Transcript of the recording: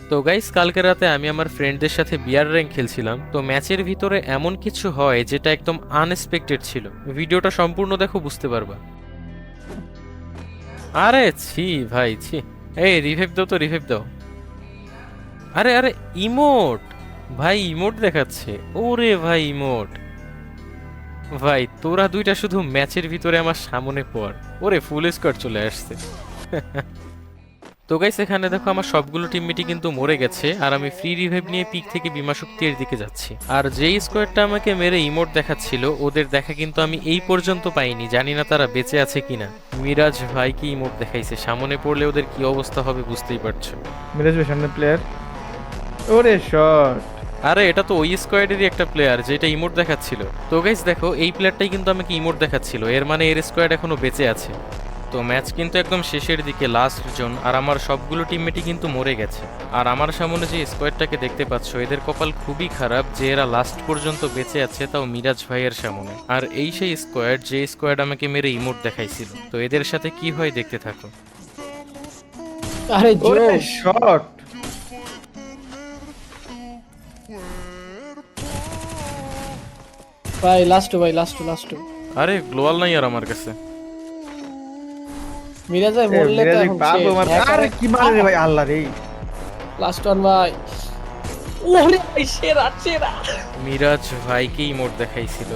তো গাইস, কালকে রাতে আমি আমার ফ্রেন্ডদের সাথে বিয়ার র্যাঙ্ক খেলছিলাম। তো ম্যাচের ভিতরে এমন কিছু হয় যেটা একদম আনএক্সপেক্টেড ছিল। ভিডিওটা সম্পূর্ণ দেখো, বুঝতে পারবা। আরে ছি ভাই, ছি। এই রিভাইভ দাও তো, রিভাইভ দাও। আরে আরে, ইমোট! ভাই ইমোট দেখাচ্ছে। ওরে ভাই, ইমোট! ভাই তোরা দুইটা শুধু ম্যাচের ভিতরে আমার সামনে পড়। ওরে, ফুল স্কোয়াড চলে আসছে। তো গাইস, এখানে দেখো আমার সবগুলো টিমমেটই কিন্তু মরে গেছে, আর আমি ফ্রি রিভাইভ নিয়ে পিক থেকে বিমা শক্তির দিকে যাচ্ছি। আর যেই স্কোয়াডটা আমাকে মেরে ইমোট দেখাচ্ছিল, ওদের দেখা কিন্তু আমি এই পর্যন্ত পাইনি। জানি না তারা বেঁচে আছে কিনা। মিরাজ ভাই কি ইমোট দেখাইছে! সামনে পড়লে ওদের কি অবস্থা হবে বুঝতেই পারছো। মিরাজ ভাই সামনে প্লেয়ার। ওরে শট! আরে এটা তো ওই স্কোয়াডেরই একটা প্লেয়ার যেটা ইমোট দেখাচ্ছিল। তো গাইস দেখো, এই প্লেয়ারটাই কিন্তু আমাকে ইমোট দেখাচ্ছিল, এর মানে এর স্কোয়াড এখনো বেঁচে আছে। তো ম্যাচ কিন্তু একদম শেষের দিকে, লাস্ট জোন, আর আমার সবগুলো টিমমেটই কিন্তু মরে গেছে। আর আমার সামনে যে স্কোয়াডটাকে দেখতে পাচ্ছ, এদের কপাল খুবই খারাপ যে এরা লাস্ট পর্যন্ত বেঁচে আছে, তাও মিরাজ ভাইয়ের সামনে। আর এই সেই স্কোয়াড যে স্কোয়াড আমাকে মেরে ইমোট দেখাইছিল। তো এদের সাথে কি হয় দেখতে থাকো। আরে ওরে জোস শট! ভাই, লাস্ট ভাই, লাস্ট। আরে গ্লোয়াল নাই আর আমার কাছে। মিরাজ ভাই মরলে তো মিরাজ ভাই এখন পাবো মার। আরে কি মারে রে ভাই, আল্লাহ রে! লাস্ট ওয়ান ভাই। ওরে ভাই, সেরা সেরা। মিরাজ ভাইকে ইমোট দেখাইছিল।